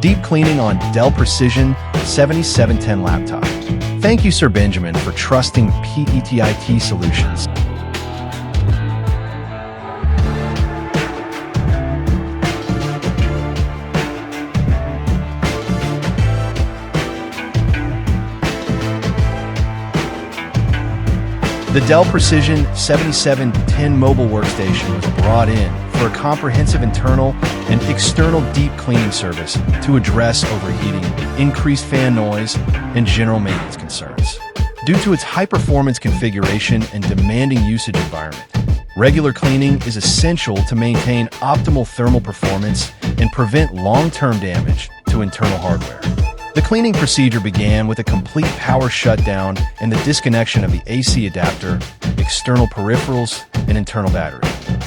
Deep cleaning on Dell Precision 7710 laptop. Thank you, Sir Benjamin, for trusting PETIT Solutions. The Dell Precision 7710 mobile workstation was brought in for a comprehensive internal and external deep cleaning service to address overheating, increased fan noise, and general maintenance concerns. Due to its high-performance configuration and demanding usage environment, regular cleaning is essential to maintain optimal thermal performance and prevent long-term damage to internal hardware. The cleaning procedure began with a complete power shutdown and the disconnection of the AC adapter, external peripherals, and internal battery.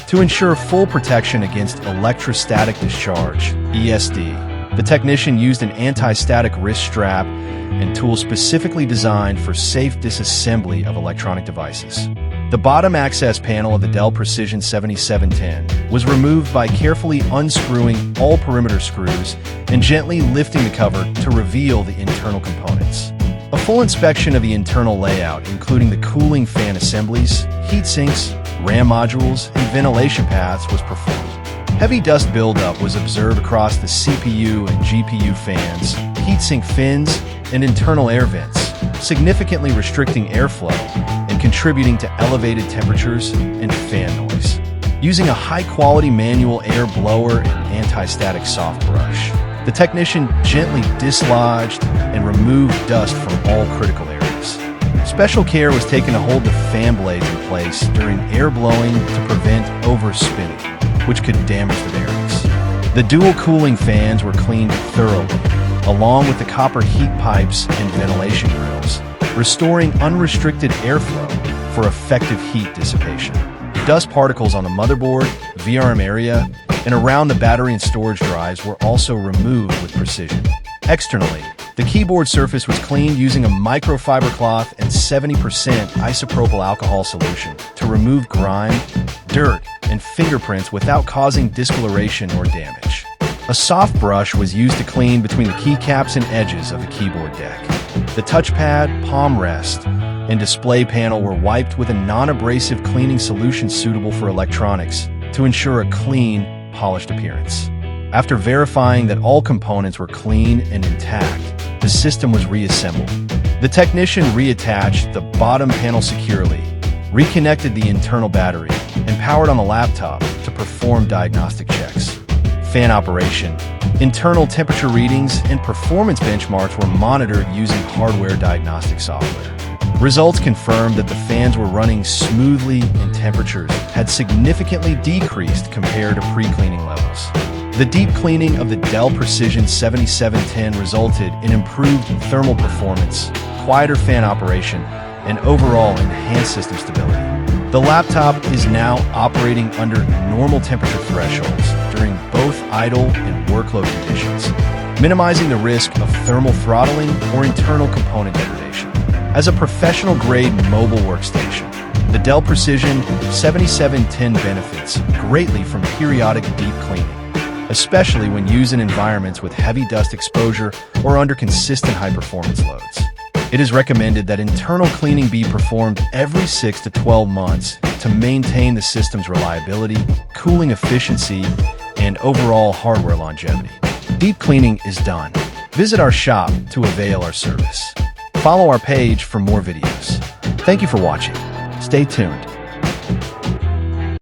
To ensure full protection against electrostatic discharge, ESD, the technician used an anti-static wrist strap and tool specifically designed for safe disassembly of electronic devices. The bottom access panel of the Dell Precision 7710 was removed by carefully unscrewing all perimeter screws and gently lifting the cover to reveal the internal components. A full inspection of the internal layout, including the cooling fan assemblies, heat sinks, RAM modules, and ventilation paths, was performed. Heavy dust buildup was observed across the CPU and GPU fans, heatsink fins, and internal air vents, significantly restricting airflow and contributing to elevated temperatures and fan noise. Using a high-quality manual air blower and anti-static soft brush, the technician gently dislodged and removed dust from all critical areas. Special care was taken to hold the fan blades in place during air blowing to prevent overspinning, which could damage the bearings. The dual cooling fans were cleaned thoroughly, along with the copper heat pipes and ventilation grills, restoring unrestricted airflow for effective heat dissipation. Dust particles on the motherboard, VRM area, and around the battery and storage drives were also removed with precision. Externally, the keyboard surface was cleaned using a microfiber cloth and 70% isopropyl alcohol solution to remove grime, dirt, and fingerprints without causing discoloration or damage. A soft brush was used to clean between the keycaps and edges of the keyboard deck. The touchpad, palm rest, and display panel were wiped with a non-abrasive cleaning solution suitable for electronics to ensure a clean, polished appearance. After verifying that all components were clean and intact, the system was reassembled. The technician reattached the bottom panel securely, reconnected the internal battery, and powered on the laptop to perform diagnostic checks. Fan operation, internal temperature readings, and performance benchmarks were monitored using hardware diagnostic software. Results confirmed that the fans were running smoothly and temperatures had significantly decreased compared to pre-cleaning levels. The deep cleaning of the Dell Precision 7710 resulted in improved thermal performance, quieter fan operation, and overall enhanced system stability. The laptop is now operating under normal temperature thresholds during both idle and workload conditions, minimizing the risk of thermal throttling or internal component degradation. As a professional-grade mobile workstation, the Dell Precision 7710 benefits greatly from periodic deep cleaning, especially when used in environments with heavy dust exposure or under consistent high-performance loads. It is recommended that internal cleaning be performed every 6 to 12 months to maintain the system's reliability, cooling efficiency, and overall hardware longevity. Deep cleaning is done. Visit our shop to avail our service. Follow our page for more videos. Thank you for watching. Stay tuned.